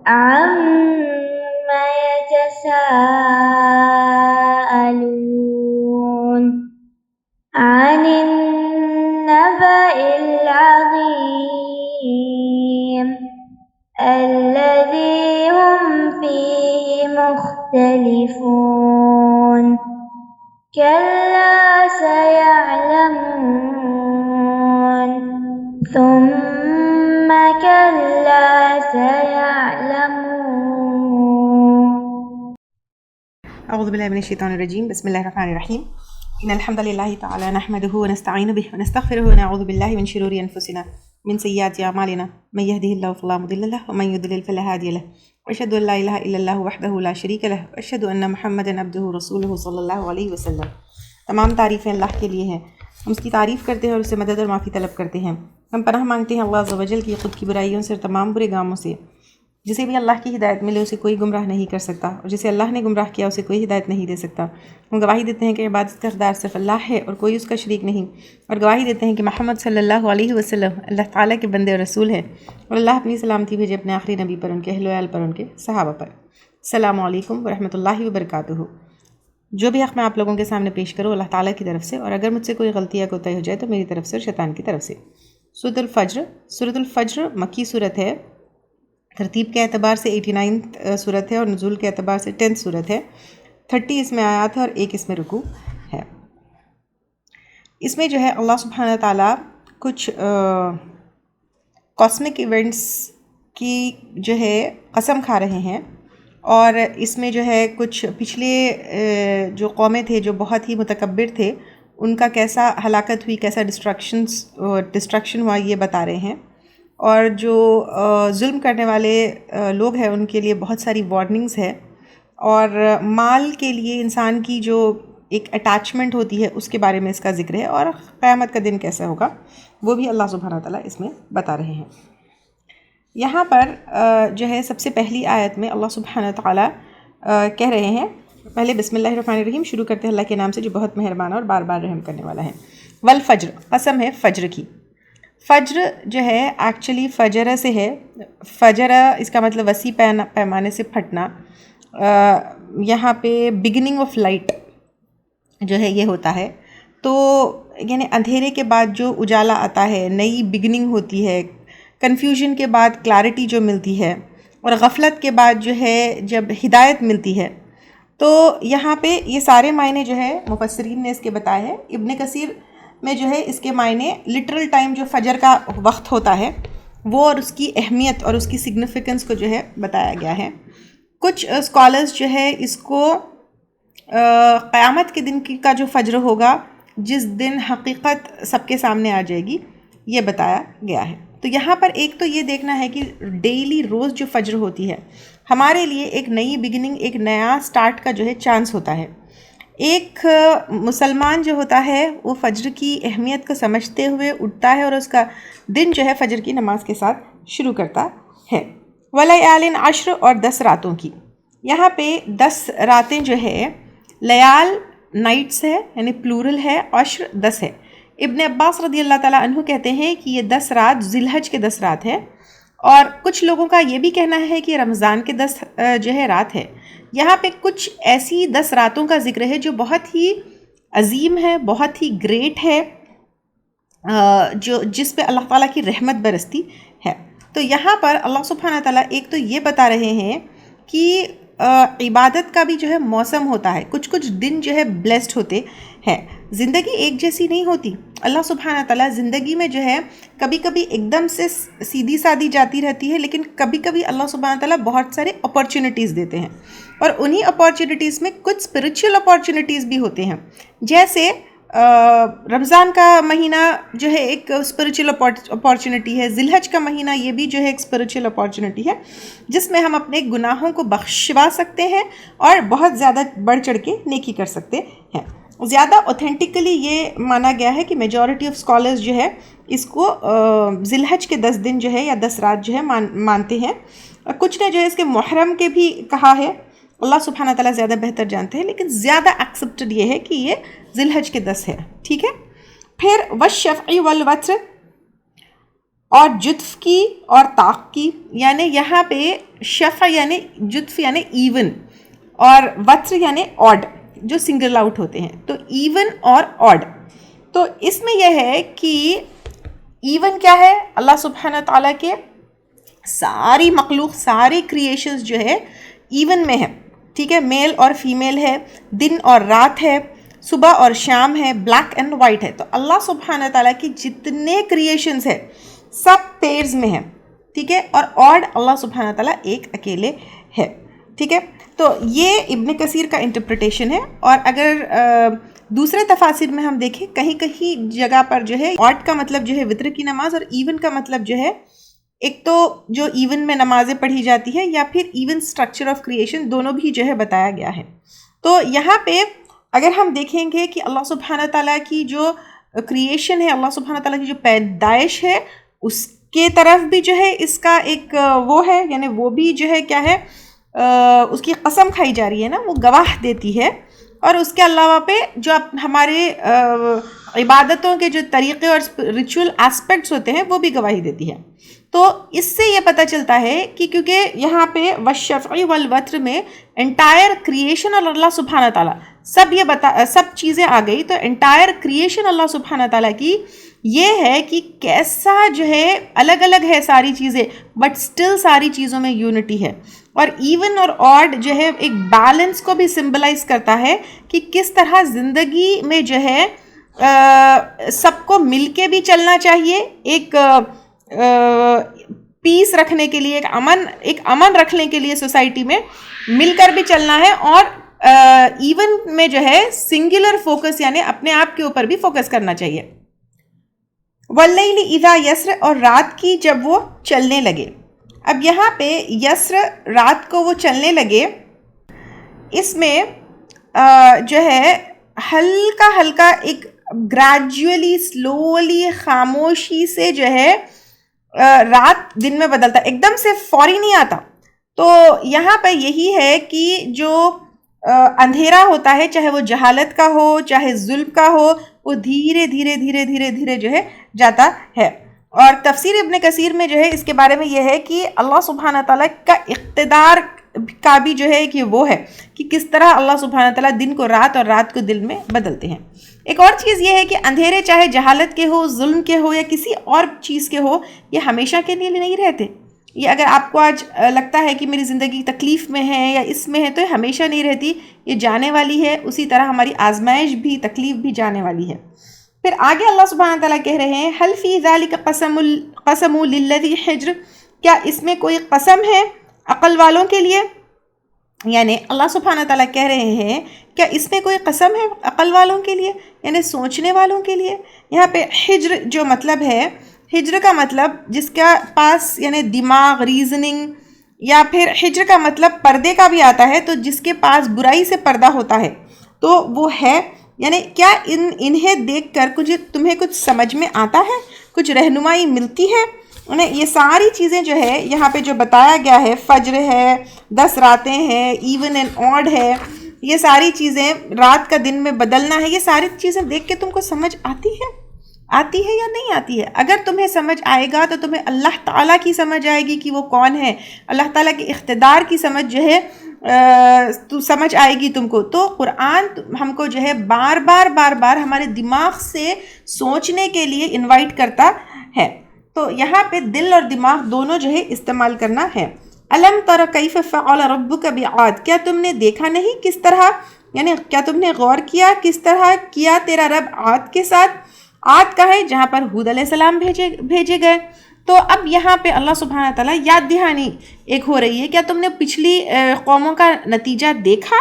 عما يتساءلون عن النبأ العظيم الذي هم فيه مختلفون كلا سيعلمون ثم كلا سيعلمون. أعوذ بالله من الشيطان الرجيم. بسم الله الرحمن الرحيم. إن الحمد لله تعالى نحمده ونستعين به ونستغفره ونعوذ بالله من شرور أنفسنا من سيئات أعمالنا من يهده الله فلا مضل له ومن يضلل فلا هادي له وأشهد أن لا إله إلا الله وحده لا شريك له وأشهد أن محمدا عبده رسوله صلی اللہ علیہ وسلم. تمام تعریفیں اللہ کے لیے ہیں. ہم اس کی تعریف کرتے ہیں اور اس سے مدد اور معافی طلب کرتے ہیں. ہم پناہ مانگتے ہیں اللہ عز و جل کی خود کی برائیوں سے اور تمام برے کاموں سے. جسے بھی اللہ کی ہدایت ملے اسے کوئی گمراہ نہیں کر سکتا اور جسے اللہ نے گمراہ کیا اسے کوئی ہدایت نہیں دے سکتا. ہم گواہی دیتے ہیں کہ عبادت کا حقدار صرف اللہ ہے اور کوئی اس کا شریک نہیں، اور گواہی دیتے ہیں کہ محمد صلی اللہ علیہ وسلم اللہ تعالیٰ کے بندے اور رسول ہیں، اور اللہ اپنی سلامتی بھیجے اپنے آخری نبی پر، ان کے اہل و عیال پر، ان کے صحابہ پر. السلام علیکم ورحمۃ اللہ وبرکاتہ. جو بھی حق میں آپ لوگوں کے سامنے پیش کروں اللہ تعالیٰ کی طرف سے، اور اگر مجھ سے کوئی غلطی یا کوتاہی ہو جائے تو میری طرف سے اور شیطان کی طرف سے. سورۃ الفجر. سورۃ الفجر مکی صورت ہے. ترتیب کے اعتبار سے 89 صورت ہے اور نزول کے اعتبار سے 10 صورت ہے. 30 اس میں آیات ہے اور 1 اس میں رکوع ہے. اس میں جو ہے اللہ سبحانہ تعالیٰ کچھ کاسمک ایونٹس کی جو ہے قسم کھا رہے ہیں، اور اس میں جو ہے کچھ پچھلے جو قومیں تھے جو بہت ہی متکبر تھے ان کا کیسا ہلاکت ہوئی، کیسا ڈسٹرکشن ہوا یہ بتا رہے ہیں. اور جو ظلم کرنے والے لوگ ہیں ان کے لیے بہت ساری وارننگز ہے، اور مال کے لیے انسان کی جو ایک اٹیچمنٹ ہوتی ہے اس کے بارے میں اس کا ذکر ہے، اور قیامت کا دن کیسا ہوگا وہ بھی اللہ سبحانہ تعالیٰ اس میں بتا رہے ہیں. یہاں پر جو ہے سب سے پہلی آیت میں اللہ سبحانہ تعالیٰ کہہ رہے ہیں، پہلے بسم اللہ الرحمن الرحیم شروع کرتے ہیں اللہ کے نام سے جو بہت مہربان اور بار بار رحم کرنے والا ہے. والفجر، قسم ہے فجر کی. فجر جو ہے ایکچولی فجر سے ہے. فجر اس کا مطلب وسیع پیمانے سے پھٹنا. یہاں پہ بگننگ آف لائٹ جو ہے یہ ہوتا ہے، تو یعنی اندھیرے کے بعد جو اجالا آتا ہے، نئی بگننگ ہوتی ہے، کنفیوژن کے بعد کلیرٹی جو ملتی ہے، اور غفلت کے بعد جو ہے جب ہدایت ملتی ہے. تو یہاں پہ یہ سارے معنی جو ہے مفسرین نے اس کے بتائے ہیں. ابن کثیر میں جو ہے اس کے معنی لٹرل ٹائم جو فجر کا وقت ہوتا ہے وہ اور اس کی اہمیت اور اس کی سگنیفیکنس کو جو ہے بتایا گیا ہے. کچھ اسکالرز جو ہے اس کو قیامت کے دن کا جو فجر ہوگا جس دن حقیقت سب کے سامنے آ جائے گی یہ بتایا گیا ہے. تو یہاں پر ایک تو یہ دیکھنا ہے کہ ڈیلی روز جو فجر ہوتی ہے ہمارے لیے ایک نئی بگننگ، ایک نیا سٹارٹ کا جو ہے چانس ہوتا ہے. ایک مسلمان جو ہوتا ہے وہ فجر کی اہمیت کو سمجھتے ہوئے اٹھتا ہے اور اس کا دن جو ہے فجر کی نماز کے ساتھ شروع کرتا ہے. ولیال عشر، اور 10 راتوں کی. یہاں پہ 10 راتیں جو ہے لیال نائٹس ہے یعنی پلورل ہے، عشر 10 ہے. ابن عباس رضی اللہ تعالیٰ عنہ کہتے ہیں کہ یہ 10 رات ذی الحج کے 10 رات ہے، اور کچھ لوگوں کا یہ بھی کہنا ہے کہ رمضان کے 10 جو ہے رات ہے. یہاں پہ کچھ ایسی 10 راتوں کا ذکر ہے جو بہت ہی عظیم ہے، بہت ہی گریٹ ہے، جس پہ اللہ تعالیٰ کی رحمت برستی ہے. تو یہاں پر اللہ سبحانہ تعالیٰ ایک تو یہ بتا رہے ہیں کہ عبادت کا بھی جو ہے موسم ہوتا ہے. کچھ دن جو ہے بلیسڈ ہوتے ہیں. زندگی ایک جیسی نہیں ہوتی. اللہ سبحانہ تعالیٰ زندگی میں جو ہے کبھی کبھی ایک دم سے سیدھی سادھی جاتی رہتی ہے، لیکن کبھی کبھی اللہ سبحانہ تعالیٰ بہت سارے اپارچونیٹیز دیتے ہیں، اور انہی اپارچونیٹیز میں کچھ اسپرچل اپارچونیٹیز بھی ہوتے ہیں. جیسے رمضان کا مہینہ جو ہے ایک اسپرچل اپارچونیٹی ہے، ذی الحج کا مہینہ یہ بھی جو ہے ایک اسپرچل اپارچونیٹی ہے جس میں ہم اپنے گناہوں کو بخشوا سکتے ہیں اور بہت زیادہ بڑھ چڑھ کے نیکی کر سکتے ہیں. زیادہ اوتھینٹکلی یہ مانا گیا ہے کہ میجورٹی آف اسکالرز جو ہے اس کو ذی الحج کے 10 دن جو ہے یا 10 رات جو ہے مانتے ہیں. کچھ نے جو ہے اس کے محرم کے بھی کہا ہے. اللہ سبحانہ تعالیٰ زیادہ بہتر جانتے ہیں، لیکن زیادہ ایکسیپٹڈ یہ ہے کہ یہ ذی الحج کے 10 ہے. ٹھیک ہے. پھر والشفع والوتر، اور جتف کی اور طاق کی، یعنی یہاں پہ شفع یعنی جتف یعنی ایون اور وتر یعنی آڈ جو سنگل آؤٹ ہوتے ہیں، تو ایون اور آڈ. تو اس میں یہ ہے کہ ایون کیا ہے، اللہ سبحانہ تعالیٰ کے ساری مخلوق ساری کریشنز جو ہے ایون میں ہے، ٹھیک ہے، میل اور فیمیل ہے، دن اور رات ہے، صبح اور شام ہے، بلیک اینڈ وائٹ ہے. تو اللہ سبحانہ تعالیٰ کی جتنے کریشنز ہے سب پیئرز میں ہیں، ٹھیک ہے، اور آڈ اللہ سبحانہ تعالیٰ ایک اکیلے ہے، ٹھیک ہے. تو یہ ابن کثیر کا انٹرپریٹیشن ہے. اور اگر دوسرے تفاسیر میں ہم دیکھیں کہیں کہیں جگہ پر جو ہے آڈ کا مطلب جو ہے وطر کی نماز، اور ایون کا مطلب جو ہے ایک تو جو ایون میں نمازیں پڑھی جاتی ہے یا پھر ایون سٹرکچر آف کریشن، دونوں بھی جو ہے بتایا گیا ہے. تو یہاں پہ اگر ہم دیکھیں گے کہ اللہ سبحانہ تعالیٰ کی جو کریشن ہے، اللہ سبحانہ تعالیٰ کی جو پیدائش ہے، اس کے طرف بھی جو ہے اس کا ایک وہ ہے، یعنی وہ بھی جو ہے کیا ہے، اس کی قسم کھائی جا رہی ہے نا، وہ گواہ دیتی ہے. اور اس کے علاوہ پہ جو ہمارے عبادتوں کے جو طریقے اور ریچول اسپیکٹس ہوتے ہیں وہ بھی گواہی دیتی ہے. تو اس سے یہ پتہ چلتا ہے کہ کیونکہ یہاں پہ والشفع والوتر میں انٹائر کریشن اور اللہ سبحانہ تعالیٰ سب چیزیں آ گئی، تو انٹائر کریشن اللہ سبحانہ تعالیٰ کی یہ ہے کہ کیسا جو ہے الگ الگ ہے ساری چیزیں، بٹ سٹل ساری چیزوں میں یونٹی ہے. اور ایون اور آڈ جو ہے ایک بیلنس کو بھی سمبلائز کرتا ہے کہ کس طرح زندگی میں جو ہے سب کو مل کے بھی چلنا چاہیے، ایک پیس رکھنے کے لیے، ایک امن رکھنے کے لیے سوسائٹی میں مل کر بھی چلنا ہے، اور ایون میں جو ہے سنگولر فوکس یعنی اپنے آپ کے اوپر بھی فوکس کرنا چاہیے. واللیل اذا یسر، اور رات کی جب وہ چلنے لگے. اب یہاں پہ یسر رات کو وہ چلنے لگے، اس میں جو ہے ہلکا ہلکا ایک گریجولی سلولی خاموشی سے جو ہے رات دن میں بدلتا، ایک دم سے فوری نہیں آتا. تو یہاں پہ یہی ہے کہ جو اندھیرا ہوتا ہے، چاہے وہ جہالت کا ہو چاہے ظلم کا ہو، وہ دھیرے دھیرے دھیرے دھیرے دھیرے جو ہے جاتا ہے. اور تفسیر ابن کثیر میں جو ہے اس کے بارے میں یہ ہے کہ اللہ سبحانہ تعالیٰ کا اقتدار کا بھی جو ہے کہ وہ ہے کہ کس طرح اللہ سبحانہ تعالیٰ دن کو رات اور رات کو دن میں بدلتے ہیں. ایک اور چیز یہ ہے کہ اندھیرے چاہے جہالت کے ہو، ظلم کے ہو یا کسی اور چیز کے ہو، یہ ہمیشہ کے لیے نہیں رہتے. یہ اگر آپ کو آج لگتا ہے کہ میری زندگی تکلیف میں ہے یا اس میں ہے، تو یہ ہمیشہ نہیں رہتی، یہ جانے والی ہے. اسی طرح ہماری آزمائش بھی، تکلیف بھی جانے والی ہے. پھر آگے اللہ سبحانہ تعالیٰ کہہ رہے ہیں حل فی ذالک قسم للذی حجر، کیا اس میں کوئی قسم ہے عقل والوں کے لیے؟ یعنی اللہ سبحانہ تعالیٰ کہہ رہے ہیں کیا اس میں کوئی قسم ہے عقل والوں کے لیے، یعنی سوچنے والوں کے لیے. یہاں پہ حجر جو مطلب ہے، حجر کا مطلب جس کا پاس یعنی دماغ، ریزننگ، یا پھر حجر کا مطلب پردے کا بھی آتا ہے، تو جس کے پاس برائی سے پردہ ہوتا ہے تو وہ ہے. یعنی کیا انہیں دیکھ کر تمہیں کچھ سمجھ میں آتا ہے، کچھ رہنمائی ملتی ہے انہیں؟ یہ ساری چیزیں جو ہے یہاں پہ جو بتایا گیا ہے، فجر ہے، 10 راتیں ہیں، ایون اینڈ آڈ ہے، یہ ساری چیزیں، رات کا دن میں بدلنا ہے، یہ ساری چیزیں دیکھ کے تم کو سمجھ آتی ہے یا نہیں آتی ہے؟ اگر تمہیں سمجھ آئے گا تو تمہیں اللہ تعالیٰ کی سمجھ آئے گی کہ وہ کون ہے، اللہ تعالیٰ کے اقتدار کی سمجھ جو ہے تو سمجھ آئے گی تم کو. تو قرآن ہم کو جو ہے بار بار ہمارے دماغ سے سوچنے کے لیے انوائٹ کرتا ہے. تو یہاں پہ دل اور دماغ دونوں جو ہے استعمال کرنا ہے. الم تر کیف فعل ربک بعاد، کیا تم نے دیکھا نہیں کس طرح، یعنی کیا تم نے غور کیا کس طرح کیا تیرا رب عاد کے ساتھ. عاد کا ہے جہاں پر ہود علیہ السلام بھیجے گئے. تو اب یہاں پہ اللہ سبحانہ تعالیٰ یاد دہانی ایک ہو رہی ہے، کیا تم نے پچھلی قوموں کا نتیجہ دیکھا،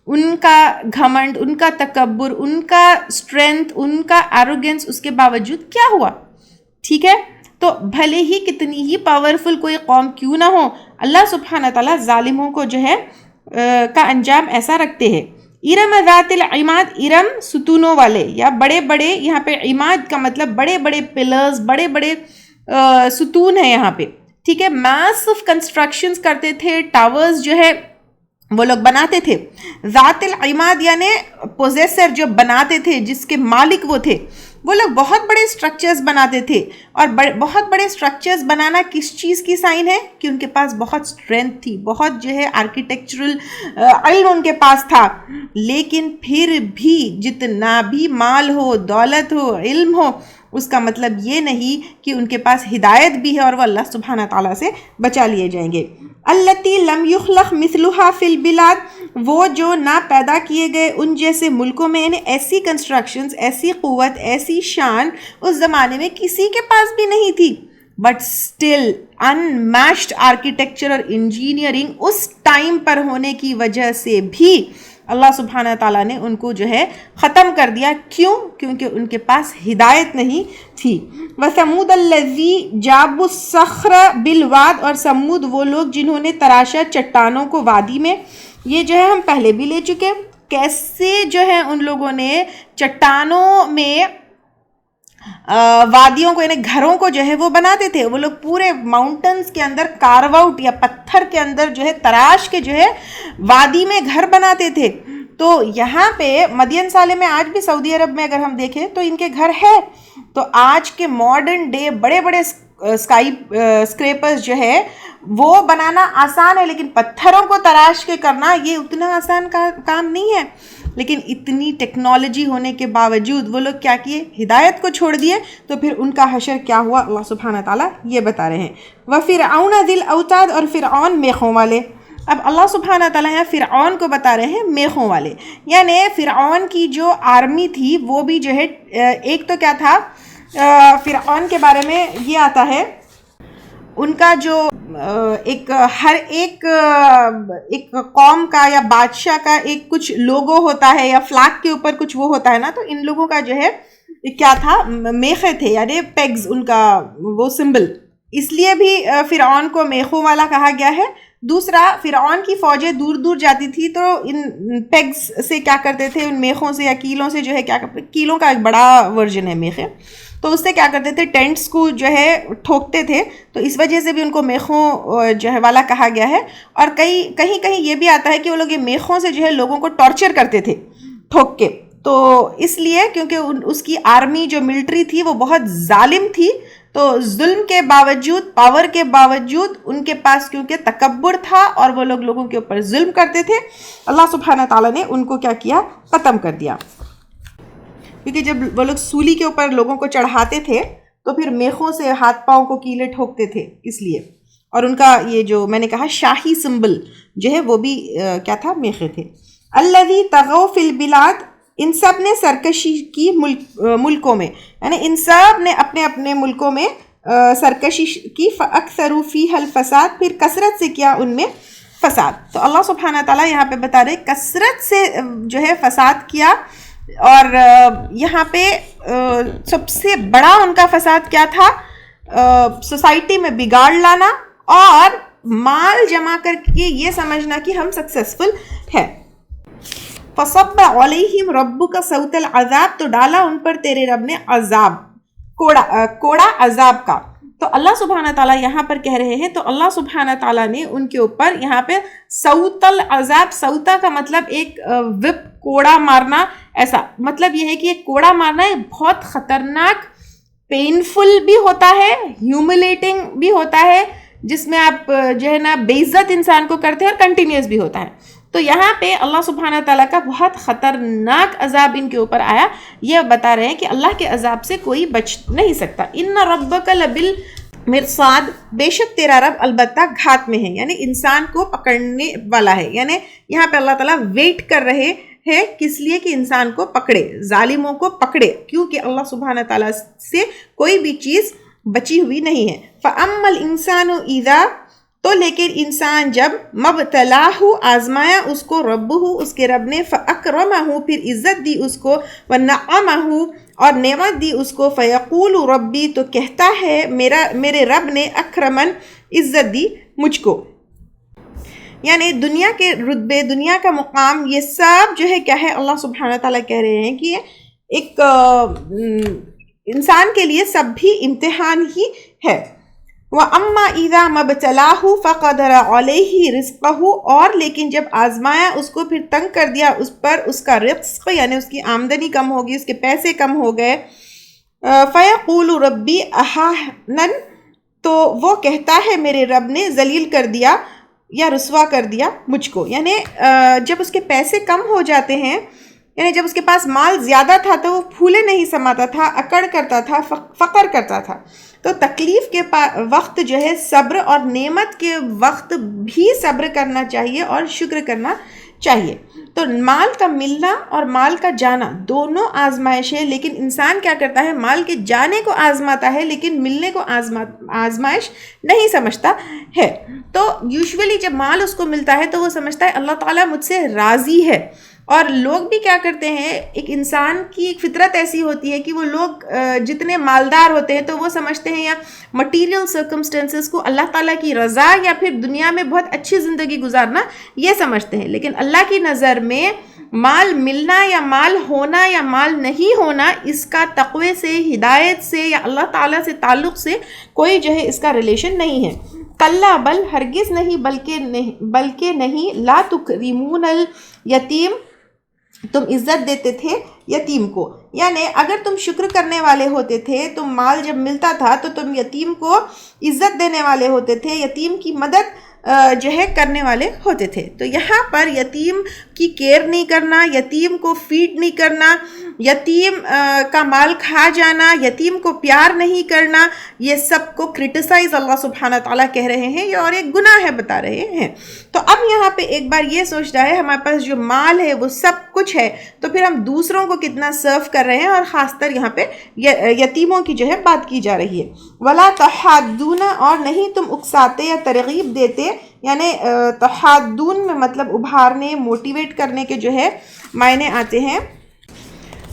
ان کا گھمنڈ، ان کا تکبر، ان کا اسٹرینتھ، ان کا ایروگنس، اس کے باوجود کیا ہوا. ٹھیک ہے، تو بھلے ہی کتنی ہی پاورفل کوئی قوم کیوں نہ ہو، اللہ سبحانہ تعالیٰ ظالموں کو جو ہے کا انجام ایسا رکھتے ہیں. ارم ذات العماد، ارم ستونوں والے یا بڑے بڑے، یہاں پہ عماد کا مطلب بڑے بڑے پلرز، بڑے بڑے ستون ہیں یہاں پہ. ٹھیک ہے، میسو کنسٹرکشنز کرتے تھے، ٹاورز جو ہے وہ لوگ بناتے تھے. ذات العماد یعنی پوزیسر، جو بناتے تھے، جس کے مالک وہ تھے. وہ لوگ بہت بڑے اسٹرکچرز بناتے تھے، اور بہت بڑے اسٹرکچرز بنانا کس چیز کی سائن ہے؟ کہ ان کے پاس بہت اسٹرینتھ تھی، بہت جو ہے آرکیٹیکچرل علم ان کے پاس تھا. لیکن پھر بھی جتنا بھی مال ہو، دولت ہو، علم ہو، اس کا مطلب یہ نہیں کہ ان کے پاس ہدایت بھی ہے اور وہ اللہ سبحانہ تعالیٰ سے بچا لیے جائیں گے. التی لم یخلق مثلها فی البلاد، وہ جو نہ پیدا کیے گئے ان جیسے ملکوں میں، یعنی ایسی کنسٹرکشنز، ایسی قوت، ایسی شان اس زمانے میں کسی کے پاس بھی نہیں تھی. بٹ اسٹل انمیچڈ آرکیٹیکچر اور انجینئرنگ اس ٹائم پر ہونے کی وجہ سے بھی اللہ سبحانہ تعالیٰ نے ان کو جو ہے ختم کر دیا. کیوں؟ کیونکہ ان کے پاس ہدایت نہیں تھی. وَثَمُودَ الَّذِي جَابُوا الصَّخْرَ بِالْوَادِ، اور سمود وہ لوگ جنہوں نے تراشا چٹانوں کو وادی میں. یہ جو ہے ہم پہلے بھی لے چکے، کیسے جو ہے ان لوگوں نے چٹانوں میں وادیوں کو، یعنی گھروں کو جو ہے وہ بناتے تھے. وہ لوگ پورے ماؤنٹنز کے اندر کارو آؤٹ یا پتھر کے اندر جو ہے تراش کے جو ہے وادی میں گھر بناتے تھے. تو یہاں پہ مدین سالے میں آج بھی سعودی عرب میں اگر ہم دیکھیں تو ان کے گھر ہے. تو آج کے ماڈرن ڈے بڑے بڑے اسکریپرز جو ہے وہ بنانا آسان ہے، لیکن پتھروں کو تراش کے کرنا یہ اتنا آسان کام نہیں ہے. لیکن اتنی ٹیکنالوجی ہونے کے باوجود وہ لوگ کیا کیے؟ ہدایت کو چھوڑ دیے. تو پھر ان کا حشر کیا ہوا اللہ سبحانہ تعالیٰ یہ بتا رہے ہیں. وَفِرْعَوْنَ ذِي الْأَوْتَادِ، اور فرعون میخوں والے. اب اللہ سبحانہ تعالیٰ یہاں فرعون کو بتا رہے ہیں میخوں والے، یعنی فرعون کی جو آرمی تھی وہ بھی جو ہے ایک تو کیا تھا، فرعون کے بارے میں یہ آتا ہے ان کا جو ہر ایک قوم کا یا بادشاہ کا ایک کچھ لوگو ہوتا ہے یا فلیگ کے اوپر کچھ وہ ہوتا ہے نا، تو ان لوگوں کا جو ہے کیا تھا، میخے تھے، یعنی پیگز ان کا وہ سمبل، اس لیے بھی فرعون کو میخوں والا کہا گیا ہے. دوسرا، فرعون کی فوجیں دور دور جاتی تھی تو ان پیگز سے کیا کرتے تھے، ان میخوں سے یا کیلوں سے جو ہے کیا کرتے، کیلوں کا ایک بڑا ورژن ہے میخیں، تو اس سے کیا کرتے تھے، ٹینٹس کو جو ہے ٹھوکتے تھے. تو اس وجہ سے بھی ان کو میخوں جو ہے والا کہا گیا ہے. اور کہیں کہیں یہ بھی آتا ہے کہ وہ لوگ یہ میخوں سے جو ہے لوگوں کو ٹارچر کرتے تھے ٹھوک کے. تو اس لیے کیونکہ اس کی آرمی جو ملٹری تھی وہ بہت ظالم تھی، تو ظلم کے باوجود، پاور کے باوجود ان کے پاس کیونکہ تکبر تھا اور وہ لوگوں کے اوپر ظلم کرتے تھے، اللہ سبحانہ تعالیٰ نے ان کو کیا کیا، ختم کر دیا. کیونکہ جب وہ لوگ سولی کے اوپر لوگوں کو چڑھاتے تھے تو پھر میخوں سے ہاتھ پاؤں کو کیلے ٹھوکتے تھے اس لیے. اور ان کا یہ جو میں نے کہا شاہی سمبل جو ہے وہ بھی کیا تھا، میخے تھے. الذی طغوا فی البلاد، ان سب نے سرکشی کی ملکوں میں، یعنی ان سب نے اپنے اپنے ملکوں میں سرکشی کی. فاکثروا فیہا الفساد، پھر کثرت سے کیا ان میں فساد. تو اللہ سبحانہ تعالیٰ یہاں پہ بتا رہے کثرت سے جو ہے فساد کیا. اور یہاں پہ سب سے بڑا ان کا فساد کیا تھا، سوسائٹی میں بگاڑ لانا اور مال جمع کر کے یہ سمجھنا کہ ہم سکسیسفل ہیں. فصب علیہم ربک صوت العذاب، تو ڈالا ان پر تیرے رب نے عذاب، کوڑا عذاب کا. تو اللہ سبحانہ تعالیٰ یہاں پر کہہ رہے ہیں، تو اللہ سبحانہ تعالیٰ نے ان کے اوپر یہاں پہ صوت العذاب، صوتا کا مطلب ایک وپ، کوڑا مارنا، ایسا مطلب یہ ہے کہ ایک کوڑا مارنا ہے بہت خطرناک، پینفل بھی ہوتا ہے، ہیوملیٹنگ بھی ہوتا ہے، جس میں آپ جو ہے نا بے عزت انسان کو کرتے ہیں، اور کنٹینیوس بھی ہوتا ہے. تو یہاں پہ اللہ سبحانہ تعالیٰ کا بہت خطرناک عذاب ان کے اوپر آیا. یہ بتا رہے ہیں کہ اللہ کے عذاب سے کوئی بچ نہیں سکتا. ان ربک لبالمرصاد، بے شک تیرا رب البتہ گھات میں ہے، یعنی انسان کو پکڑنے والا ہے. یعنی یہاں پہ اللہ تعالیٰ ویٹ کر رہے ہیں، کس لیے کہ انسان کو پکڑے، ظالموں کو پکڑے، کیونکہ اللہ سبحانہ تعالیٰ سے کوئی بھی چیز بچی ہوئی نہیں ہے. فَأَمَّا الْإِنسَانُ إِذَا، تو لیکن انسان جب مبتلاہ، آزمایا اس کو، ربہ، اس کے رب نے، فاکرمہ، پھر عزت دی اس کو، ونعمہ، اور نعمت دی اس کو، فیقول ربی، تو کہتا ہے میرے رب نے اکرمن، عزت دی مجھ کو. یعنی دنیا کے رتبے، دنیا کا مقام، یہ سب جو ہے کیا ہے، اللہ سبحانہ تعالیٰ کہہ رہے ہیں کہ ایک انسان کے لیے سب بھی امتحان ہی ہے. وَأَمَّا إِذَا مَبْتَلَاهُ فَقَدَرَ عَلَيْهِ رِزْقَهُ، اور لیکن جب آزمایا اس کو، پھر تنگ کر دیا اس پر اس کا رزق، یعنی اس کی آمدنی کم ہوگی، اس کے پیسے کم ہو گئے. فَيَقُولُ رَبِّي أَهَانَن، تو وہ کہتا ہے میرے رب نے ذلیل کر دیا یا رسوا کر دیا مجھ کو. یعنی جب اس کے پیسے کم ہو جاتے ہیں، یعنی جب اس کے پاس مال زیادہ تھا تو وہ پھولے نہیں سماتا تھا، اکڑ کرتا تھا، فقر کرتا تھا. تو تکلیف کے وقت جو ہے صبر، اور نعمت کے وقت بھی صبر کرنا چاہیے اور شکر کرنا چاہیے. تو مال کا ملنا اور مال کا جانا دونوں آزمائش ہے، لیکن انسان کیا کرتا ہے، مال کے جانے کو آزماتا ہے لیکن ملنے کو آزمائش نہیں سمجھتا ہے. تو یوزولی جب مال اس کو ملتا ہے تو وہ سمجھتا ہے اللہ تعالیٰ مجھ سے راضی ہے. اور لوگ بھی کیا کرتے ہیں، ایک انسان کی ایک فطرت ایسی ہوتی ہے کہ وہ لوگ جتنے مالدار ہوتے ہیں تو وہ سمجھتے ہیں یا مٹیریل سرکمسٹنسز کو اللہ تعالیٰ کی رضا یا پھر دنیا میں بہت اچھی زندگی گزارنا یہ سمجھتے ہیں. لیکن اللہ کی نظر میں مال ملنا یا مال ہونا یا مال نہیں ہونا، اس کا تقوی سے، ہدایت سے یا اللہ تعالیٰ سے تعلق سے کوئی جو ہے اس کا ریلیشن نہیں ہے. کلا، بل، ہرگز نہیں، بلکہ نہیں، لا تکرمون الیتیم، تم عزت دیتے تھے یتیم کو. یعنی اگر تم شکر کرنے والے ہوتے تھے، تم مال جب ملتا تھا تو تم یتیم کو عزت دینے والے ہوتے تھے، یتیم کی مدد جو ہے کرنے والے ہوتے تھے. تو یہاں پر یتیم کی کیئر نہیں کرنا، یتیم کو فیڈ نہیں کرنا، یتیم کا مال کھا جانا، یتیم کو پیار نہیں کرنا، یہ سب کو کرٹیسائز اللہ سبحانہ تعالیٰ کہہ رہے ہیں یہ اور ایک گناہ ہے بتا رہے ہیں. تو اب یہاں پہ ایک بار یہ سوچ رہا ہے ہمارے پاس جو مال ہے وہ سب کچھ ہے، تو پھر ہم دوسروں کو کتنا سرو کر رہے ہیں، اور خاص طر یہاں پہ یتیموں کی جو ہے بات کی جا رہی ہے. ولا تحاضون، اور نہیں تم اکساتے یا ترغیب دیتے. یعنی تحاضون میں مطلب ابھارنے، موٹیویٹ کرنے کے جو ہے معنی آتے ہیں.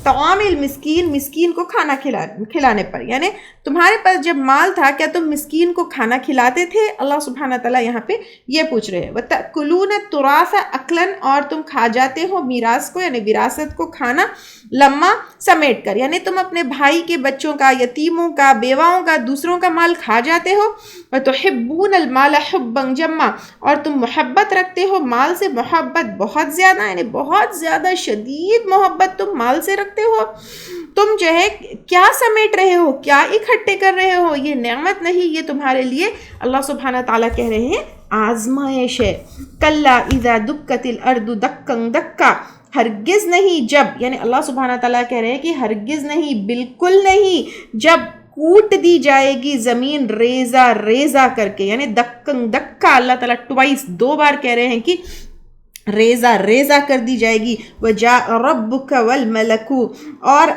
طعام المسکین، مسکین کو کھانا کھلانے پر. یعنی تمہارے پاس جب مال تھا کیا تم مسکین کو کھانا کھلاتے تھے؟ اللہ سبحانہ تعالیٰ یہاں پہ یہ پوچھ رہے ہیں. وَتَأْكُلُونَ التُّرَاثَ أَكْلًا، اور تم کھا جاتے ہو میراث کو، یعنی وراثت کو کھانا، لمّا، سمیٹ کر. یعنی تم اپنے بھائی کے بچوں کا، یتیموں کا، بیواؤں کا، دوسروں کا مال کھا جاتے ہو. وَتُحِبُّونَ الْمَالَ حُبًّا جَمًّا، اور تم محبت رکھتے ہو مال سے، محبت بہت زیادہ، یعنی بہت زیادہ شدید محبت تم مال سے رکھتے ہو. تم جو ہے کیا سمیٹ رہے ہو، کیا اکٹھے کر رہے ہو؟ یہ نعمت نہیں، یہ تمہارے لیے اللہ سبحانہ تعالیٰ کہہ رہے ہیں آزمائش ہے. کلا اذا دکت الارض دکن دکا، ہرگز نہیں جب، یعنی اللہ سبحانہ تعالیٰ کہہ رہے ہیں کہ ہرگز نہیں، بالکل نہیں، جب کوٹ دی جائے گی زمین ریزہ ریزہ کر کے. یعنی دکن دکا، اللہ تعالیٰ ٹوائس، دو بار کہہ رہے ہیں کہ ریزہ ریزہ کر دی جائے گی. وَجَاءَ رَبُّكَ وَالْمَلَكُ، اور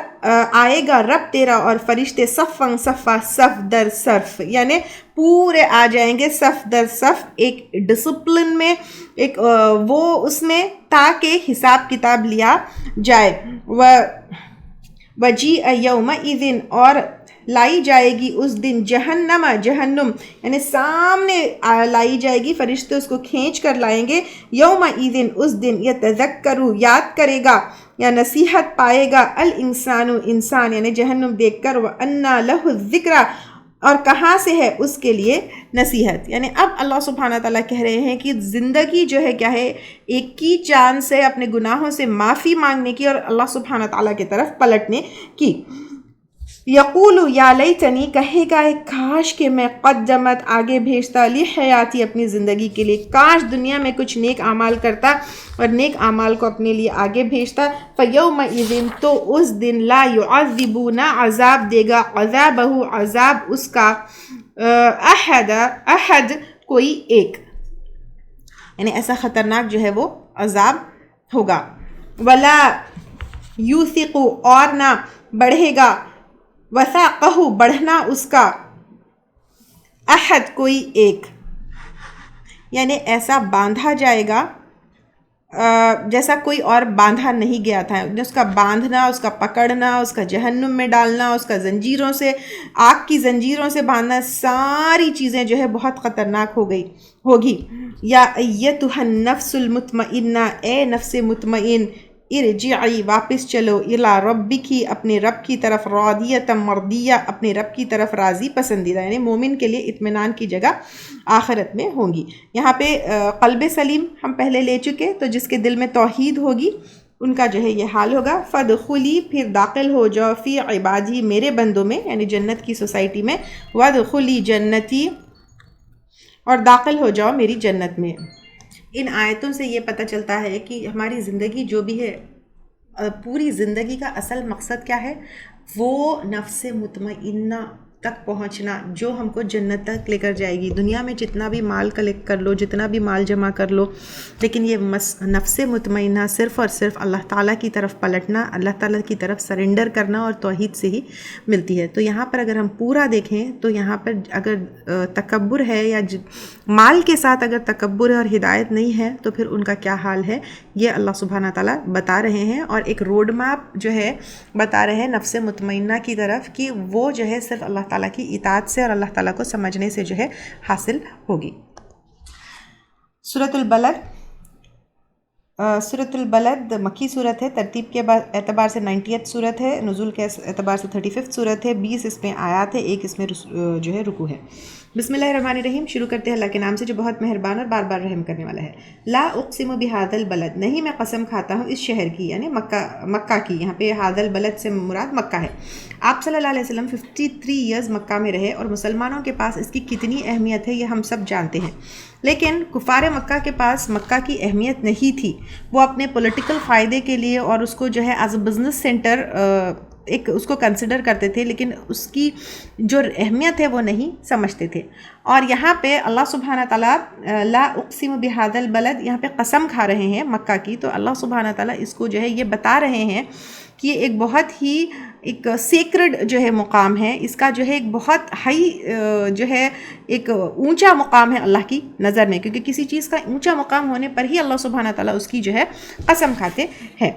آئے گا رب تیرا اور فرشتے، صفاً صفا، صف در صف، یعنی پورے آ جائیں گے صف در صف، ایک ڈسپلن میں، ایک وہ اس میں، تاکہ حساب کتاب لیا جائے. وَجِيءَ يَوْمَئِذٍ، اور لائی جائے گی اس دن، جہنم، جہنم، یعنی سامنے لائی جائے گی، فرشتے اس کو کھینچ کر لائیں گے. یومئذ، اس دن، یتذکر، یاد کرے گا یا نصیحت پائے گا، الانسان، انسان، یعنی جہنم دیکھ کر، وَأَنَّا لَهُ الذِّكْرَى، اور کہاں سے ہے اس کے لیے نصیحت. یعنی اب اللہ سبحانہ تعالیٰ کہہ رہے ہیں کہ زندگی جو ہے کیا ہے، ایک کی چاند سے اپنے گناہوں سے معافی مانگنے کی اور اللہ سبحانہ تعالیٰ کی طرف پلٹنے کی. یقول یا لیتنی، کہے گا کاش کہ میں قدمت، آگے بھیجتا، لی حیاتی، اپنی زندگی کے لیے، کاش دنیا میں کچھ نیک اعمال کرتا اور نیک اعمال کو اپنے لیے آگے بھیجتا. فیومئذ، تو اس دن، لا یعذب، نہ عذاب دے گا، عذابہ، عذاب اس کا، احد، کوئی ایک، یعنی ایسا خطرناک جو ہے وہ عذاب ہوگا. ولا یوثق، اور نہ بڑھے گا، وثاقہ، بڑھنا اس کا، احد، کوئی ایک، یعنی ایسا باندھا جائے گا جیسا کوئی اور باندھا نہیں گیا تھا. اس کا باندھنا، اس کا پکڑنا، اس کا جہنم میں ڈالنا، اس کا زنجیروں سے، آگ کی زنجیروں سے باندھنا، ساری چیزیں جو ہے بہت خطرناک ہوگی. یا ایتھا النفس المطمئنہ، اے نفس مطمئن، ارجعی، واپس چلو، الی ربکی، اپنے رب کی طرف، راضیۃ مرضیہ، اپنے رب کی طرف راضی پسندیدہ. یعنی مومن کے لیے اطمینان کی جگہ آخرت میں ہوں گی. یہاں پہ قلب سلیم ہم پہلے لے چکے، تو جس کے دل میں توحید ہوگی ان کا جو ہے یہ حال ہوگا. فادخلی پھر داخل ہو جاؤ فی عبادی میرے بندوں میں یعنی جنت کی سوسائٹی میں. وادخلی جنتی اور داخل ہو جاؤ میری جنت میں. ان آیتوں سے یہ پتہ چلتا ہے کہ ہماری زندگی جو بھی ہے پوری زندگی کا اصل مقصد کیا ہے؟ وہ نفس مطمئنہ تک پہنچنا جو ہم کو جنت تک لے کر جائے گی. دنیا میں جتنا بھی مال کلیکٹ کر لو، جتنا بھی مال جمع کر لو، لیکن یہ نفس مطمئنہ صرف اور صرف اللہ تعالیٰ کی طرف پلٹنا، اللہ تعالیٰ کی طرف سرنڈر کرنا اور توحید سے ہی ملتی ہے. تو یہاں پر اگر ہم پورا دیکھیں تو یہاں پر اگر تکبر ہے یا مال کے ساتھ اگر تکبر ہے اور ہدایت نہیں ہے تو پھر ان کا کیا حال ہے یہ اللہ سبحانہ تعالیٰ بتا رہے ہیں. اور ایک روڈ میپ جو ہے بتا رہے ہیں نفس مطمئنہ کی طرف کہ وہ جو ہے صرف اللہ تعالیٰ کی اطاعت سے اور اللہ تعالیٰ کو سمجھنے سے جو ہے حاصل ہوگی. سورۃ البلد. سورۃ البلد مکی صورت ہے، ترتیب کے اعتبار سے 90th صورت ہے، نزول کے اعتبار سے 35th صورت ہے. 20 اس میں آیات ہے، 1 اس میں جو ہے رکوع ہے. بسم اللہ الرحمن الرحیم. شروع کرتے ہیں اللہ کے نام سے جو بہت مہربان اور بار بار رحم کرنے والا ہے. لا اقسم بہذا البلد، نہیں میں قسم کھاتا ہوں اس شہر کی یعنی مکہ کی. یہاں پہ ہذا البلد سے مراد مکہ ہے. آپ صلی اللہ علیہ وسلم 53 ایئرز مکہ میں رہے اور مسلمانوں کے پاس اس کی کتنی اہمیت ہے یہ ہم سب جانتے ہیں. لیکن کفار مکہ کے پاس مکہ کی اہمیت نہیں تھی. وہ اپنے پولیٹیکل فائدے کے لیے اور اس کو جو ہے ایز اے بزنس سینٹر ایک اس کو کنسیڈر کرتے تھے، لیکن اس کی جو اہمیت ہے وہ نہیں سمجھتے تھے. اور یہاں پہ اللہ سبحانہ تعالیٰ لا اقسم بہذا البلد یہاں پہ قسم کھا رہے ہیں مکہ کی. تو اللہ سبحانہ تعالیٰ اس کو جو ہے یہ بتا رہے ہیں کہ یہ ایک بہت ہی ایک سیکرڈ جو ہے مقام ہے. اس کا جو ہے ایک بہت ہائی جو ہے ایک اونچا مقام ہے اللہ کی نظر میں، کیونکہ کسی چیز کا اونچا مقام ہونے پر ہی اللہ سبحانہ تعالیٰ اس کی جو ہے قسم کھاتے ہیں.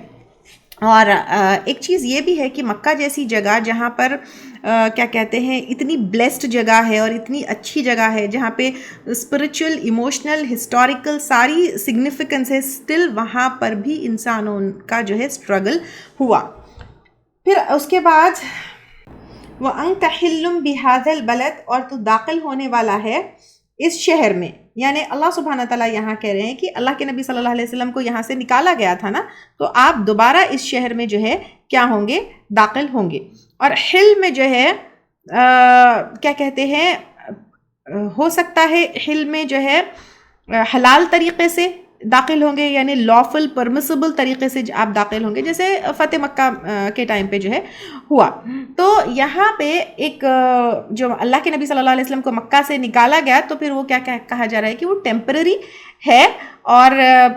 اور ایک چیز یہ بھی ہے کہ مکہ جیسی جگہ جہاں پر کیا کہتے ہیں اتنی بلیسڈ جگہ ہے اور اتنی اچھی جگہ ہے جہاں پہ اسپرچل، ایموشنل، ہسٹوریکل ساری سگنیفیکنس ہے، سٹل وہاں پر بھی انسانوں کا جو ہے اسٹرگل ہوا. پھر اس کے بعد وَأَنْتَ حِلٌّ بِهَذَا الْبَلَدِ اور تو داخل ہونے والا ہے اس شہر میں. یعنی اللہ سبحانہ تعالیٰ یہاں کہہ رہے ہیں کہ اللہ کے نبی صلی اللہ علیہ وسلم کو یہاں سے نکالا گیا تھا نا، تو آپ دوبارہ اس شہر میں جو ہے کیا ہوں گے؟ داخل ہوں گے. اور حل میں جو ہے کیا کہتے ہیں ہو سکتا ہے حل میں جو ہے حلال طریقے سے داخل ہوں گے، یعنی لافل پرمیسیبل طریقے سے آپ داخل ہوں گے، جیسے فتح مکہ کے ٹائم پہ جو ہے ہوا. تو یہاں پہ ایک جو اللہ کے نبی صلی اللہ علیہ وسلم کو مکہ سے نکالا گیا تو پھر وہ کیا کہا جا رہا ہے کہ وہ ٹیمپرری ہے، اور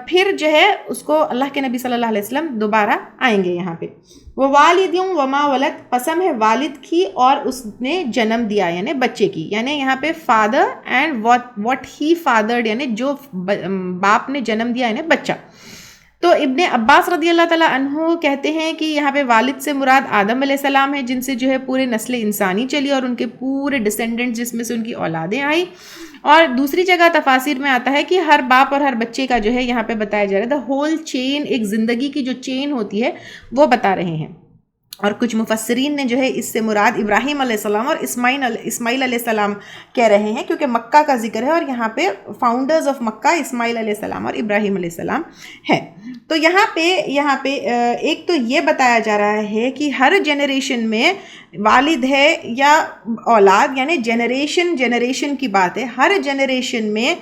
پھر جو ہے اس کو اللہ کے نبی صلی اللہ علیہ وسلم دوبارہ آئیں گے یہاں پہ. وہ والدوں وما ولد قسم ہے والد کی اور اس نے جنم دیا یعنی بچے کی. یعنی یہاں پہ فادر اینڈ واٹ ہی فادرڈ یعنی جو باپ نے جنم دیا یعنی بچہ. تو ابن عباس رضی اللہ تعالیٰ عنہ کہتے ہیں کہ یہاں پہ والد سے مراد آدم علیہ السلام ہے، جن سے جو ہے پورے نسل انسانی چلی اور ان کے پورے ڈسینڈنٹس جس میں سے ان کی اولادیں آئیں. اور دوسری جگہ تفاسیر میں آتا ہے کہ ہر باپ اور ہر بچے کا جو ہے یہاں پہ بتایا جا رہا ہے دا ہول چین، ایک زندگی کی جو چین ہوتی ہے وہ بتا رہے ہیں. اور کچھ مفسرین نے جو ہے اس سے مراد ابراہیم علیہ السلام اور اسماعیل علیہ السلام کہہ رہے ہیں، کیونکہ مکہ کا ذکر ہے اور یہاں پہ فاؤنڈرز آف مکہ اسماعیل علیہ السلام اور ابراہیم علیہ السلام ہے. تو یہاں پہ ایک تو یہ بتایا جا رہا ہے کہ ہر جنریشن میں والد ہے یا اولاد، یعنی جنریشن کی بات ہے. ہر جنریشن میں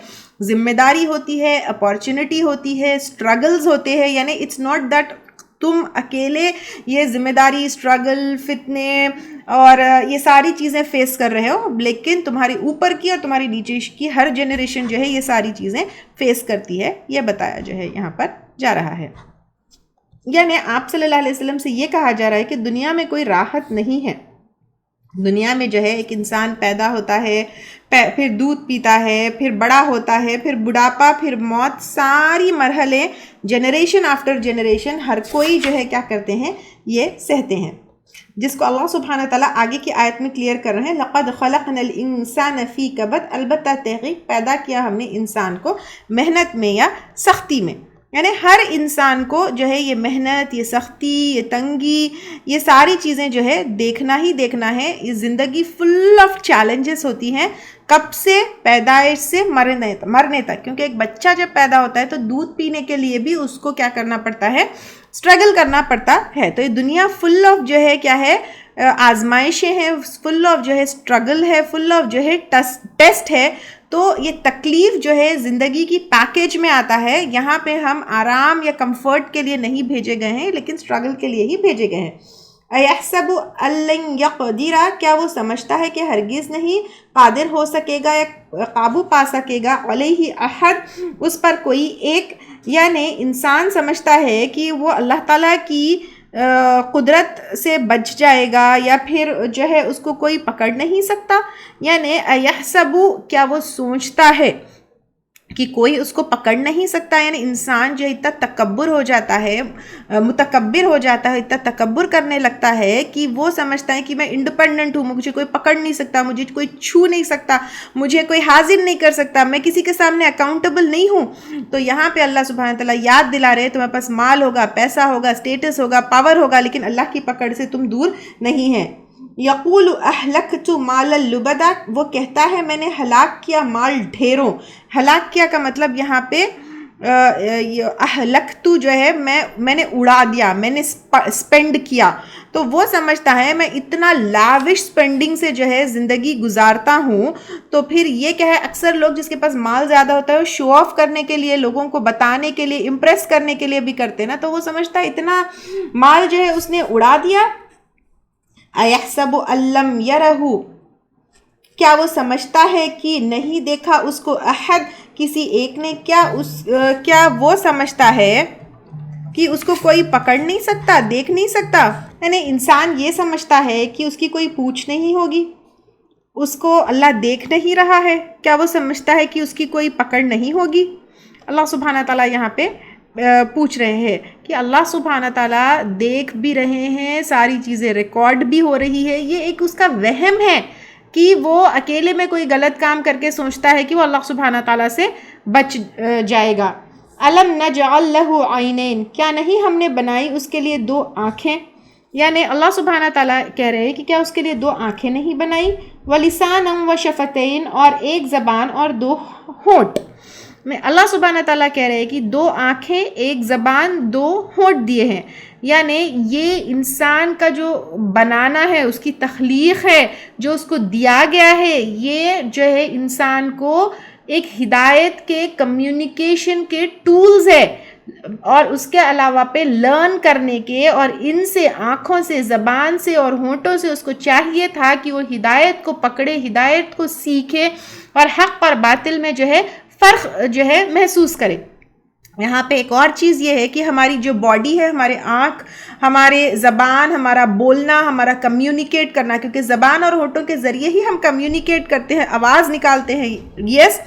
ذمہ داری ہوتی ہے، اپارچونٹی ہوتی ہے، اسٹرگلز ہوتے ہیں. یعنی اٹس ناٹ دیٹ تم اکیلے یہ ذمہ داری، اسٹرگل، فتنے اور یہ ساری چیزیں فیس کر رہے ہو، لیکن تمہاری اوپر کی اور تمہاری نیچے کی ہر جنریشن جو ہے یہ ساری چیزیں فیس کرتی ہے. یہ بتایا جو ہے یہاں پر جا رہا ہے. یعنی آپ صلی اللہ علیہ وسلم سے یہ کہا جا رہا ہے کہ دنیا میں کوئی راحت نہیں ہے. دنیا میں جو ہے ایک انسان پیدا ہوتا ہے، پھر دودھ پیتا ہے، پھر بڑا ہوتا ہے، پھر بڑھاپا، پھر موت، ساری مرحلے جنریشن آفٹر جنریشن ہر کوئی جو ہے کیا کرتے ہیں یہ سہتے ہیں، جس کو اللہ سبحانہ تعالیٰ آگے کی آیت میں کلیئر کر رہے ہیں. لَقَدْ خَلَقْنَا الْإِنسَانَ فِي كَبَدٍ، البتہ تحقیق پیدا کیا ہم نے انسان کو محنت میں یا سختی میں. یعنی ہر انسان کو جو ہے یہ محنت، یہ سختی، یہ تنگی، یہ ساری چیزیں جو ہے دیکھنا ہی دیکھنا ہے. یہ زندگی فل آف چیلنجز ہوتی ہیں، کب سے؟ پیدائش سے مرنے تک. کیونکہ ایک بچہ جب پیدا ہوتا ہے تو دودھ پینے کے لیے بھی اس کو کیا کرنا پڑتا ہے؟ اسٹرگل کرنا پڑتا ہے. تو یہ دنیا فل آف جو ہے کیا ہے؟ آزمائشیں ہیں، فل آف جو ہے اسٹرگل ہے، فل آف جو ہے ٹیسٹ ہے. تو یہ تکلیف جو ہے زندگی کی پیکیج میں آتا ہے. یہاں پہ ہم آرام یا کمفرٹ کے لیے نہیں بھیجے گئے ہیں، لیکن اسٹرگل کے لیے ہی بھیجے گئے ہیں. اَيَحْسَبُ أَن لَّن يَقْدِرَ، کیا وہ سمجھتا ہے کہ ہرگز نہیں قادر ہو سکے گا یا قابو پا سکے گا، علیہ احد، اس پر کوئی ایک. یعنی انسان سمجھتا ہے کہ وہ اللہ تعالیٰ کی قدرت سے بچ جائے گا یا پھر جو ہے اس کو کوئی پکڑ نہیں سکتا. یعنی اَيَحْسَبُ، کیا وہ سوچتا ہے کہ کوئی اس کو پکڑ نہیں سکتا. یعنی انسان جو اتنا تکبر ہو جاتا ہے، متکبر ہو جاتا ہے، اتنا تکبر کرنے لگتا ہے کہ وہ سمجھتا ہے کہ میں انڈیپینڈنٹ ہوں، مجھے کوئی پکڑ نہیں سکتا، مجھے کوئی چھو نہیں سکتا، مجھے کوئی حاضر نہیں کر سکتا، میں کسی کے سامنے اکاؤنٹیبل نہیں ہوں. تو یہاں پہ اللہ سبحانہ تعالیٰ یاد دلا رہے، تمہارے پاس مال ہوگا، پیسہ ہوگا، اسٹیٹس ہوگا، پاور ہوگا، لیکن اللہ کی پکڑ سے تم دور نہیں ہیں. یقول اہلکت مالا لبدا، وہ کہتا ہے میں نے ہلاک کیا مال ڈھیروں. ہلاک کیا کا مطلب یہاں پہ اہلکت جو ہے میں نے اڑا دیا، میں نے اسپینڈ کیا. تو وہ سمجھتا ہے میں اتنا لاوش اسپینڈنگ سے جو ہے زندگی گزارتا ہوں. تو پھر یہ کیا ہے، اکثر لوگ جس کے پاس مال زیادہ ہوتا ہے وہ شو آف کرنے کے لیے، لوگوں کو بتانے کے لیے، امپریس کرنے کے لیے بھی کرتے ہیں نا. تو وہ سمجھتا ہے اتنا مال جو ہے اس نے اڑا دیا. اَيَحْسَبُ أَن لَّمْ يَرَهُ، کیا وہ سمجھتا ہے کہ نہیں دیکھا اس کو، احد، کسی ایک نے. کیا وہ سمجھتا ہے کہ اس کو کوئی پکڑ نہیں سکتا، دیکھ نہیں سکتا. یعنی انسان یہ سمجھتا ہے کہ اس کی کوئی پوچھ نہیں ہوگی، اس کو اللہ دیکھ نہیں رہا ہے. کیا وہ سمجھتا ہے کہ اس کی کوئی پکڑ نہیں ہوگی؟ اللہ سبحانہ تعالیٰ یہاں پہ پوچھ رہے ہیں کہ اللہ سبحانہ تعالیٰ دیکھ بھی رہے ہیں، ساری چیزیں ریکارڈ بھی ہو رہی ہے. یہ ایک اس کا وہم ہے کہ وہ اکیلے میں کوئی غلط کام کر کے سوچتا ہے کہ وہ اللہ سبحانہ تعالیٰ سے بچ جائے گا. الم نجعل لہ عینین، کیا نہیں ہم نے بنائی اس کے لیے دو آنکھیں. یعنی اللہ سبحانہ تعالیٰ کہہ رہے ہیں کہ کیا اس کے لیے دو آنکھیں نہیں بنائی. وَلِسَانًا وَشَفَتَيْن، اور ایک زبان اور دو ہونٹ. میں اللہ سبحانہ تعالیٰ کہہ رہے ہیں کہ دو آنکھیں، ایک زبان، دو ہونٹ دیے ہیں. یعنی یہ انسان کا جو بنانا ہے، اس کی تخلیق ہے، جو اس کو دیا گیا ہے، یہ جو ہے انسان کو ایک ہدایت کے، کمیونیکیشن کے ٹولز ہے. اور اس کے علاوہ پہ لرن کرنے کے، اور ان سے، آنکھوں سے، زبان سے اور ہونٹوں سے اس کو چاہیے تھا کہ وہ ہدایت کو پکڑے، ہدایت کو سیکھے اور حق اور باطل میں جو ہے فرق جو ہے محسوس کرے. یہاں پہ ایک اور چیز یہ ہے کہ ہماری جو باڈی ہے، ہمارے آنکھ، ہمارے زبان، ہمارا بولنا، ہمارا کمیونیکیٹ کرنا، کیونکہ زبان اور ہونٹوں کے ذریعے ہی ہم کمیونیکیٹ کرتے ہیں، آواز نکالتے ہیں. یس،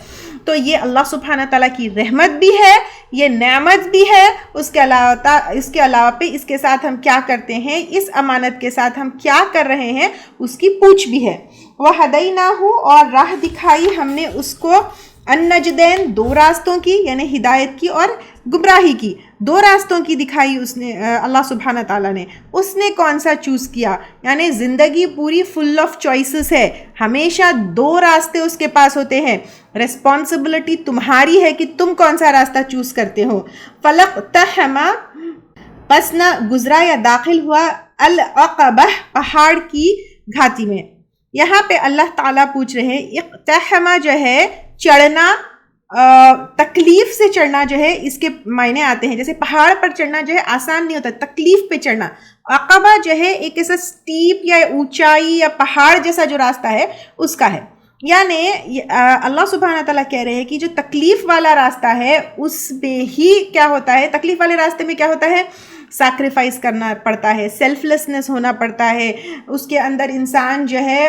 تو یہ اللہ سبحانہ تعالیٰ کی رحمت بھی ہے، یہ نعمت بھی ہے. اس کے علاوہ پہ اس کے ساتھ ہم کیا کرتے ہیں، اس امانت کے ساتھ ہم کیا کر رہے ہیں، اس کی پوچھ بھی ہے. وَهَدَيْنَاهُ، اور راہ دکھائی ہم نے اس کو، النجدین، دو راستوں کی، یعنی ہدایت کی اور گمراہی کی. دو راستوں کی دکھائی اس نے، اللہ سبحانہ تعالیٰ نے. اس نے کون سا چوز کیا؟ یعنی زندگی پوری فل آف چوائسز ہے، ہمیشہ دو راستے اس کے پاس ہوتے ہیں. ریسپانسبلٹی تمہاری ہے کہ تم کون سا راستہ چوز کرتے ہو. فَلَقْتَحَمَ، پس نہ گزرا یا داخل ہوا، العقبہ، پہاڑ کی گھاٹی میں. یہاں پہ اللہ تعالیٰ پوچھ رہے ہیں، اقتحمہ جو ہے چڑھنا، تکلیف سے چڑھنا جو ہے اس کے معنی آتے ہیں. جیسے پہاڑ پر چڑھنا جو ہے آسان نہیں ہوتا، تکلیف پہ چڑھنا. عقبہ جو ہے ایک ایسا سٹیپ یا اونچائی یا پہاڑ جیسا جو راستہ ہے اس کا ہے. یعنی اللہ سبحانہ تعالیٰ کہہ رہے ہیں کہ جو تکلیف والا راستہ ہے اس میں ہی کیا ہوتا ہے، تکلیف والے راستے میں کیا ہوتا ہے، سیکریفائس کرنا پڑتا ہے، سیلف لیسنس ہونا پڑتا ہے. اس کے اندر انسان جو ہے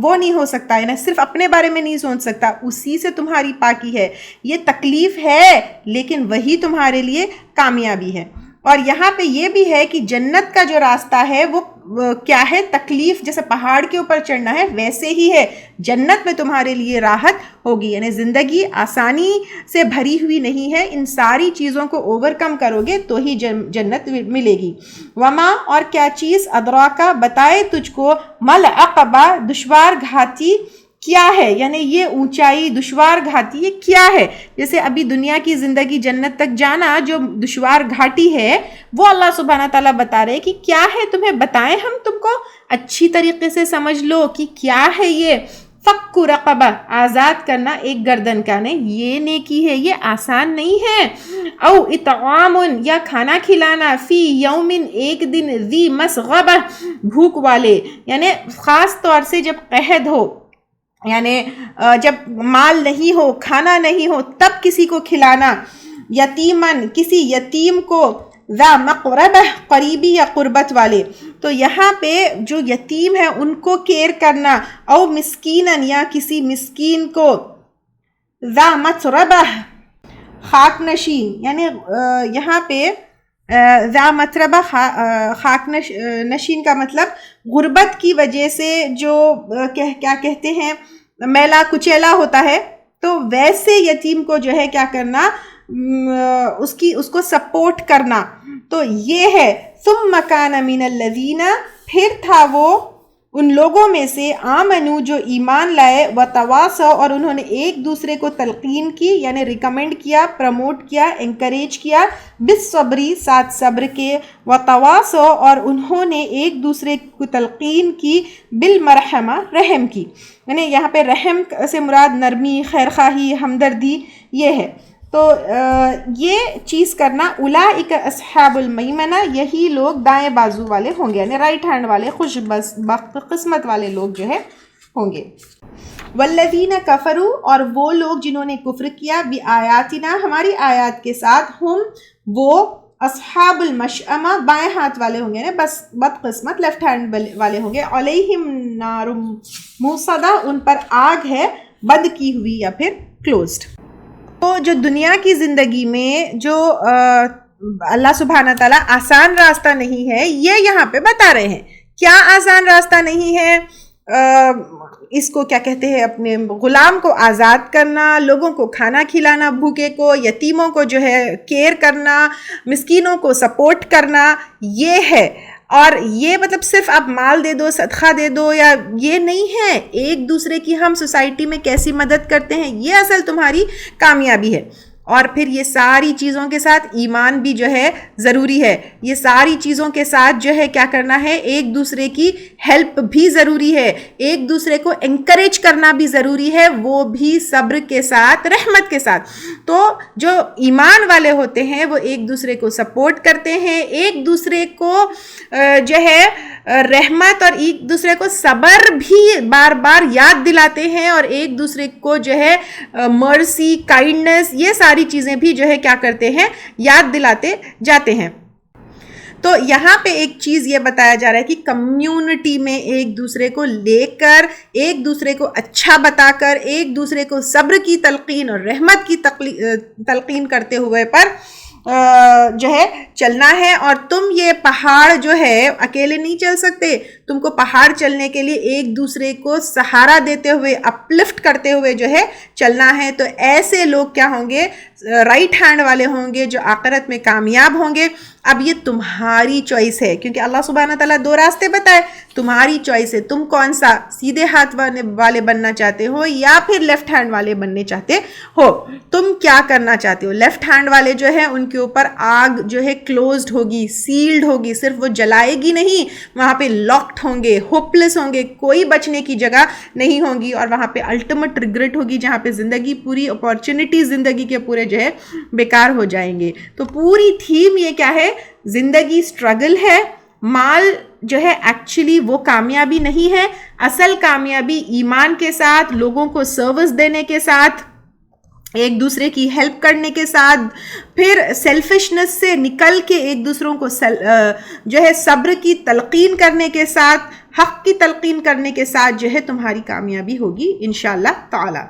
وہ نہیں ہو سکتا ہے نا، صرف اپنے بارے میں نہیں سوچ سکتا. اسی سے تمہاری پاکی ہے. یہ تکلیف ہے لیکن وہی تمہارے لیے کامیابی ہے. اور یہاں پہ یہ بھی ہے کہ جنت کا جو راستہ ہے وہ کیا ہے تکلیف جیسے پہاڑ کے اوپر چڑھنا ہے ویسے ہی ہے جنت میں تمہارے لیے راحت ہوگی. یعنی زندگی آسانی سے بھری ہوئی نہیں ہے, ان ساری چیزوں کو اوور کم کرو گے تو ہی جنت ملے گی. وما اور کیا چیز ادراکا بتائے تجھ کو مل عقبہ دشوار گھاٹی کیا ہے, یعنی یہ اونچائی دشوار گھاٹی یہ کیا ہے. جیسے ابھی دنیا کی زندگی جنت تک جانا جو دشوار گھاٹی ہے وہ اللہ سبحانہ تعالیٰ بتا رہے کہ کیا ہے, تمہیں بتائیں ہم تم کو اچھی طریقے سے سمجھ لو کہ کیا ہے یہ. فک رقبہ آزاد کرنا ایک گردن کا, نہیں یہ نیکی ہے, یہ آسان نہیں ہے. او اطعام یا کھانا کھلانا فی یومن ایک دن ذی مسغبہ بھوک والے, یعنی خاص طور سے جب قحط ہو, یعنی جب مال نہیں ہو کھانا نہیں ہو تب کسی کو کھلانا. یتیمن کسی یتیم کو, ذا مقربہ قریبی یا قربت والے, تو یہاں پہ جو یتیم ہے ان کو کیئر کرنا. او مسکینن یا کسی مسکین کو, ذا متربہ خاک نشین, یعنی یہاں پہ ذا متربہ خاک نشین کا مطلب غربت کی وجہ سے جو کیا کہتے ہیں میلا کچیلا ہوتا ہے, تو ویسے یتیم کو جو ہے کیا کرنا, اس کو سپورٹ کرنا. تو یہ ہے ثم کان من الذین, پھر تھا وہ ان لوگوں میں سے آمنو جو ایمان لائے, وتواصوا اور انہوں نے ایک دوسرے کو تلقین کی یعنی ریکمینڈ کیا, پروموٹ کیا, انکریج کیا, بالصبری ساتھ صبر کے, وتواصوا اور انہوں نے ایک دوسرے کو تلقین کی, بالمرحمہ رحم کی. یعنی یہاں پہ رحم سے مراد نرمی, خیرخواہی, ہمدردی یہ ہے. تو یہ چیز کرنا. اولئک اصحاب المیمنہ, یہی لوگ دائیں بازو والے ہوں گے, یعنی رائٹ ہینڈ والے خوش بخت قسمت والے لوگ جو ہے ہوں گے. والذین کفروا اور وہ لوگ جنہوں نے کفر کیا, بآیاتنا ہماری آیات کے ساتھ, ہم وہ اصحاب المشأمہ بائیں ہاتھ والے ہوں گے, یعنی بس بد قسمت لیفٹ ہینڈ والے ہوں گے. علیہم نار موصدہ ان پر آگ ہے بند کی ہوئی یا پھر کلوزڈ. تو جو دنیا کی زندگی میں جو اللہ سبحانہ تعالیٰ آسان راستہ نہیں ہے یہ یہاں پہ بتا رہے ہیں. کیا آسان راستہ نہیں ہے؟ اس کو کیا کہتے ہیں, اپنے غلام کو آزاد کرنا, لوگوں کو کھانا کھلانا, بھوکے کو, یتیموں کو جو ہے کیئر کرنا, مسکینوں کو سپورٹ کرنا, یہ ہے. اور یہ مطلب صرف آپ مال دے دو, صدقہ دے دو, یا یہ نہیں ہے. ایک دوسرے کی ہم سوسائٹی میں کیسی مدد کرتے ہیں یہ اصل تمہاری کامیابی ہے. اور پھر یہ ساری چیزوں کے ساتھ ایمان بھی جو ہے ضروری ہے. یہ ساری چیزوں کے ساتھ جو ہے کیا کرنا ہے, ایک دوسرے کی ہیلپ بھی ضروری ہے, ایک دوسرے کو انکریج کرنا بھی ضروری ہے, وہ بھی صبر کے ساتھ, رحمت کے ساتھ. تو جو ایمان والے ہوتے ہیں وہ ایک دوسرے کو سپورٹ کرتے ہیں, ایک دوسرے کو جو ہے رحمت اور ایک دوسرے کو صبر بھی بار بار یاد دلاتے ہیں, اور ایک دوسرے کو جو ہے مرسی, کائنڈنس, یہ ساری چیزیں بھی جو ہے کیا کرتے ہیں, یاد دلاتے جاتے ہیں. تو یہاں پہ ایک چیز یہ بتایا جا رہا ہے کہ کمیونٹی میں ایک دوسرے کو لے کر, ایک دوسرے کو اچھا بتا کر, ایک دوسرے کو صبر کی تلقین اور رحمت کی تلقین کرتے ہوئے پر جو ہے چلنا ہے. اور تم یہ پہاڑ جو ہے اکیلے نہیں چل سکتے, تم کو پہاڑ چلنے کے لیے ایک دوسرے کو سہارا دیتے ہوئے, اپلفٹ کرتے ہوئے جو ہے چلنا ہے. تو ایسے لوگ کیا ہوں گے, رائٹ ہینڈ والے ہوں گے جو آخرت میں کامیاب ہوں گے. اب یہ تمہاری چوائس ہے, کیونکہ اللہ سبحانہ تعالیٰ دو راستے بتائے, تمہاری چوائس ہے. تم کون سا سیدھے ہاتھ والے بننا چاہتے ہو یا پھر لیفٹ ہینڈ والے بننے چاہتے ہو, تم کیا کرنا چاہتے ہو. لیفٹ ہینڈ والے جو ہے ان کے اوپر آگ جو ہے کلوزڈ ہوگی, سیلڈ ہوگی, صرف وہ جلائے گی نہیں, وہاں پہ لاکڈ ہوں گے, ہوپلیس ہوں گے, کوئی بچنے کی جگہ نہیں ہوں گی, اور وہاں پہ الٹیمیٹ ریگریٹ ہوگی جہاں پہ زندگی, پوری اپارچونیٹی زندگی کے پورے جو ہے بیکار ہو جائیں گے. تو پوری تھیم یہ کیا ہے, زندگی سٹرگل ہے. مال جو ہے ایکچولی وہ کامیابی نہیں ہے, اصل کامیابی ایمان کے ساتھ, لوگوں کو سروس دینے کے ساتھ, ایک دوسرے کی ہیلپ کرنے کے ساتھ, پھر سیلفشنس سے نکل کے ایک دوسروں کو جو ہے صبر کی تلقین کرنے کے ساتھ, حق کی تلقین کرنے کے ساتھ جو ہے تمہاری کامیابی ہوگی انشاءاللہ تعالی.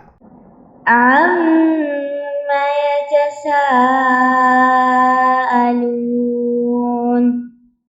عَمَّ يَتَسَاءَلُونَ